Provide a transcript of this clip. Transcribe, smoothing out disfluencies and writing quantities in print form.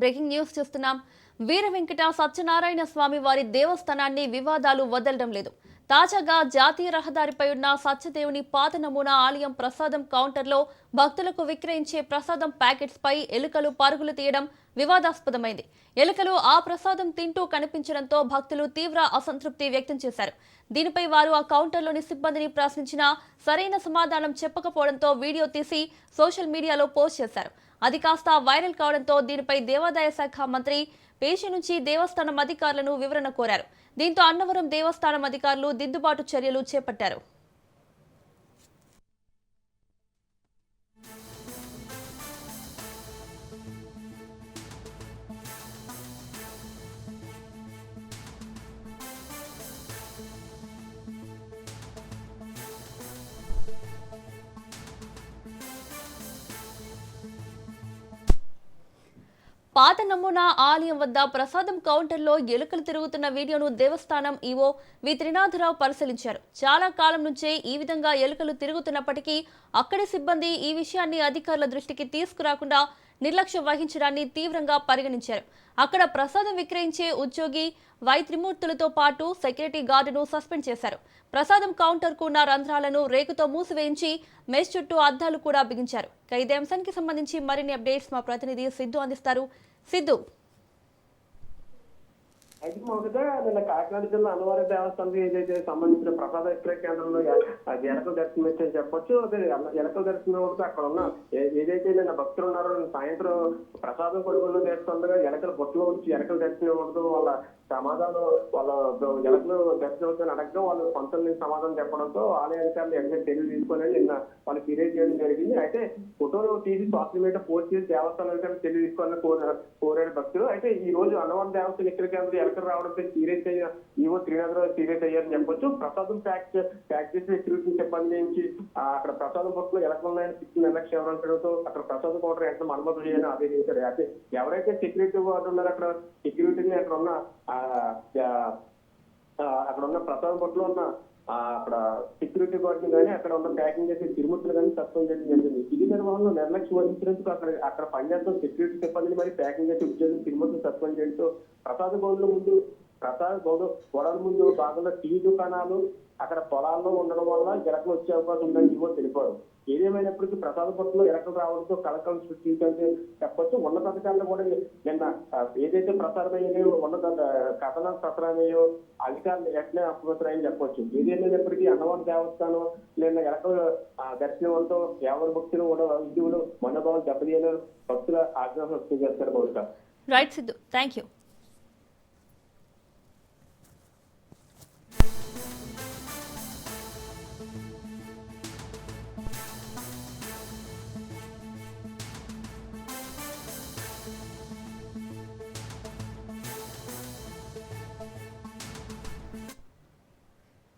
Breaking news చూస్తున్నాం. వీర వెంకట సత్యనారాయణ స్వామి వారి దేవస్థానాన్ని వివాదాలు వదలడం లేదు. తాజాగా జాతీయ రహదారిపై ఉన్న సత్యదేవుని పాత నమూనా ఆలయం ప్రసాదం కౌంటర్లో భక్తులకు విక్రయించే ప్రసాదం ప్యాకెట్స్ పై ఎలుకలు పరుగులు తీయడం వివాదాస్పదమైంది. ఎలుకలు ఆ ప్రసాదం తింటూ కనిపించడంతో భక్తులు తీవ్ర అసంతృప్తి వ్యక్తం చేశారు. దీనిపై వారు ఆ కౌంటర్లోని సిబ్బందిని ప్రశ్నించినా సరైన సమాధానం చెప్పకపోవడంతో వీడియో తీసి సోషల్ మీడియాలో పోస్ట్ చేశారు. అది కాస్త వైరల్ కావడంతో దీనిపై దేవాదాయ శాఖ మంత్రి పేషి నుంచి దేవస్థానం అధికారులను వివరణ కోరారు. దీంతో అన్నవరం దేవస్థానం అధికారులు దిద్దుబాటు చర్యలు చేపట్టారు. పాత నమూనా ఆలయం వద్ద ప్రసాదం కౌంటర్లో ఎలుకలు తిరుగుతున్న వీడియోను దేవస్థానం ఈవో వి త్రినాథరావు పరిశీలించారు. చాలా కాలం నుంచే ఈ విధంగా ఎలుకలు తిరుగుతున్నప్పటికీ అక్కడి సిబ్బంది ఈ విషయాన్ని అధికారుల దృష్టికి తీసుకురాకుండా నిర్లక్ష్యం వహించడాన్ని తీవ్రంగా పరిగణించారు. అక్కడ ప్రసాదం విక్రయించే ఉద్యోగి వై త్రిమూర్తులతో పాటు సెక్యూరిటీ గార్డును సస్పెండ్ చేశారు. ప్రసాదం కౌంటర్కు ఉన్న రంధ్రాలను రేకుతో మూసివేయించి మెష్ చుట్టూ అద్దాలు కూడా బిగించారు. ఇదే అంశానికి సంబంధించి మరిన్ని అప్డేట్స్ మా ప్రతినిధి సిద్ధు అందిస్తారు. సిద్ధు, అయితే మొదట నిన్న కాకినాడ జిల్లా అన్నవరం దేవస్థానం ఏదైతే సంబంధించిన ప్రసాద విక్రయ కేంద్రంలో ఎలకల దర్శనం ఇచ్చని చెప్పొచ్చు. అదే ఎలకల దర్శనం అక్కడ ఉన్న ఏదైతే నిన్న భక్తులు ఉన్నారో సాయంత్రం ప్రసాదం కొడుకుల్లో చేస్తుండగా ఎలకల బొట్టులో నుంచి ఎలకల దర్శనం ఉండడం వాళ్ళ సమాధానం వాళ్ళ ఎలకలు దర్శనం అవుతుందని అడగడం వాళ్ళు పంతుల్ని సమాధానం చెప్పడంతో ఆలయ అధికారులు ఎక్కడ చర్యలు తీసుకొని నిన్న వాళ్ళు ఫిర్యాదు చేయడం జరిగింది. అయితే ఫోటోలు తీసి సోషల్ మీడియా పోస్ట్ చేసి దేవస్థానం అధికారులు చర్యలు తీసుకోవాలని కోరారు భక్తులు. అయితే ఈ రోజు అన్నవరం దేవస్థానం విక్రయ కేంద్రం ఎలకలు రావడంతో సీరియస్ అయ్యా ఈవో త్రినాథరావు సీరియస్ అయ్యారని చెప్పొచ్చు. ప్రసాదం ప్యాక్ చేసి సెక్యూరిటీ సిబ్బంది నుంచి అక్కడ ప్రసాదం పట్టులో ఎలకలు ఉన్నాయని పిచ్చి నిర్లక్ష్యం ఎవరంటడంతో అక్కడ ప్రసాదం కౌంటర్ ఎంత మరమ్మతు చేయాలని ఆదేశించారు. అయితే ఎవరైతే సెక్యూరిటీ వార్డు ఉన్నారో అక్కడ సెక్యూరిటీని అక్కడ ఉన్న ప్రసాదం పట్టులో ఉన్న అక్కడ సెక్యూరిటీ గార్డ్ని కానీ అక్కడ ఉన్న ప్యాకింగ్ చేసే తిరుమూర్తులు కానీ సస్పెండ్ చేయడం జరిగింది. ఇది నిర్వహణలో నిర్లక్ష్యం వహించినందుకు అక్కడ పనిచేస్తున్న సెక్యూరిటీ సిబ్బందిని మరి ప్యాకింగ్ చేసే ఉద్యోగులు తిరుమూర్తులు సస్పెండ్ చేయడంతో ప్రసాద గౌడ్ల ముందు గొడవల ముందు భాగంలో టీ దుకాణాలు అక్కడ పొలాల్లో ఉండడం వల్ల ఎలకలు వచ్చే అవకాశం ఉందని ఇవో తెలిపారు. ఏదేమైనప్పటికీ ప్రసాద పట్టులో ఎలకలు రావడంతో కలకలం సృష్టించాలని చెప్పొచ్చు. ఉన్నతాధికారులు కూడా నిన్న ఏదైతే ప్రసారమయ్యాయో ఉన్నత కథనాలు ప్రసారమయ్యో అధికారులు ఎట్లే అప్రమత్తమని చెప్పొచ్చు. ఏదేమైనప్పటికీ అన్నవరం దేవస్థానం నిన్న ఎలకలు దర్శనంతో ఎవరి భక్తులు కూడా హిందువులు మనోభావం దెబ్బతీయాలని భక్తుల ఆగ్రహం వ్యక్తం చేస్తారు. Right Siddhu, thank you.